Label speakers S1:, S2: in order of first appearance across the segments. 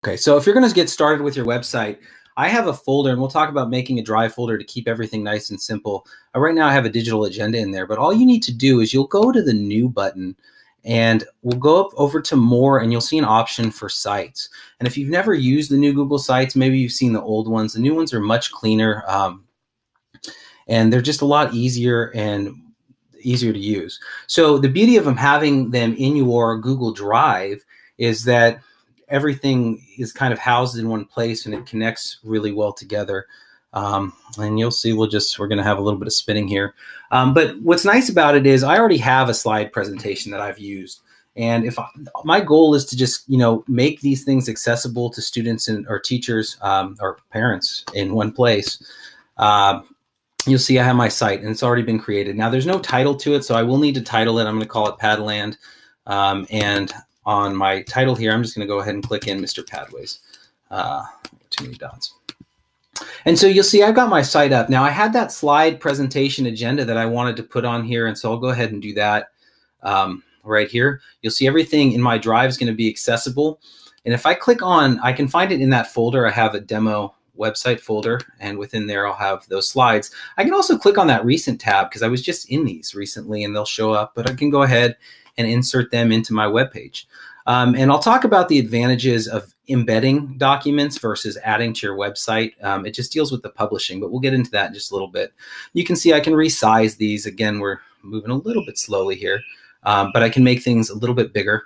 S1: Okay, so if you're going to get started with your website, I have a folder, and we'll talk about making a Drive folder to keep everything nice and simple. Right now I have a digital agenda in there, but all you need to do is you'll go to the New button, and we'll go up over to More, and you'll see an option for sites. And if you've never used the new Google Sites, maybe you've seen the old ones. The new ones are much cleaner, and they're just a lot easier to use. So the beauty of having them in your Google Drive is that everything is kind of housed in one place and it connects really well together. And you'll see we're going to have a little bit of spinning here. But what's nice about it is I already have a slide presentation that I've used. And my goal is to just, make these things accessible to students or teachers or parents in one place. You'll see I have my site and it's already been created. Now there's no title to it, so I will need to title it. I'm going to call it Padland. And on my title here, I'm just going to go ahead and click in Mr. Padways. Too many dots. And so you'll see I've got my site up. Now I had that slide presentation agenda that I wanted to put on here, and so I'll go ahead and do that right here. You'll see everything in my Drive is going to be accessible. And if I click on, I can find it in that folder. I have a demo website folder, and within there I'll have those slides. I can also click on that recent tab because I was just in these recently and they'll show up, but I can go ahead and insert them into my web page. And I'll talk about the advantages of embedding documents versus adding to your website. It just deals with the publishing, but we'll get into that in just a little bit. You can see I can resize these. Again, we're moving a little bit slowly here, but I can make things a little bit bigger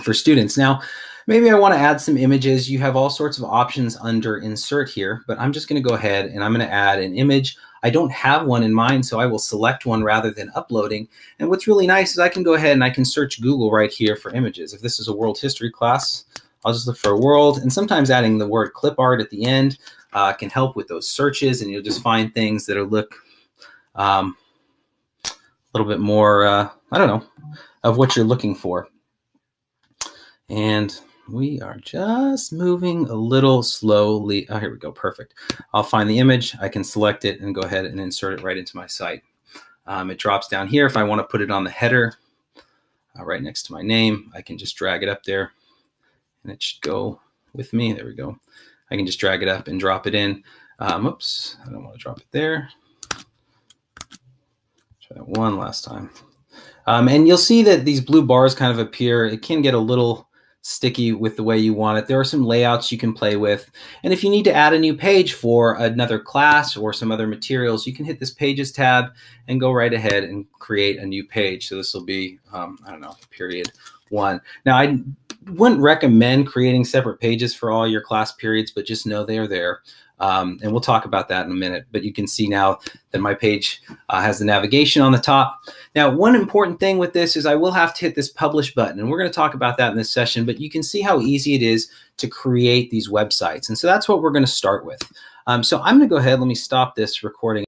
S1: for students. Now, maybe I want to add some images. You have all sorts of options under Insert here, but I'm just going to go ahead and I'm going to add an image. I don't have one in mind, so I will select one rather than uploading. And what's really nice is I can go ahead and I can search Google right here for images. If this is a world history class, I'll just look for world. And sometimes adding the word clip art at the end can help with those searches, and you'll just find things that look a little bit more, I don't know, of what you're looking for. And we are just moving a little slowly. Oh, here we go. Perfect. I'll find the image. I can select it and go ahead and insert it right into my site. It drops down here. If I want to put it on the header right next to my name, I can just drag it up there and it should go with me. There we go. I can just drag it up and drop it in. Oops, I don't want to drop it there. Try that one last time. And you'll see that these blue bars kind of appear. It can get a little sticky with the way you want it. There are some layouts you can play with. And if you need to add a new page for another class or some other materials, you can hit this Pages tab and go right ahead and create a new page. So this will be, I don't know, period 1. Now, I wouldn't recommend creating separate pages for all your class periods, but just know they're there. And we'll talk about that in a minute, but you can see now that my page has the navigation on the top. Now, one important thing with this is I will have to hit this publish button, and we're going to talk about that in this session, but you can see how easy it is to create these websites. And so that's what we're going to start with. So I'm going to go ahead, let me stop this recording.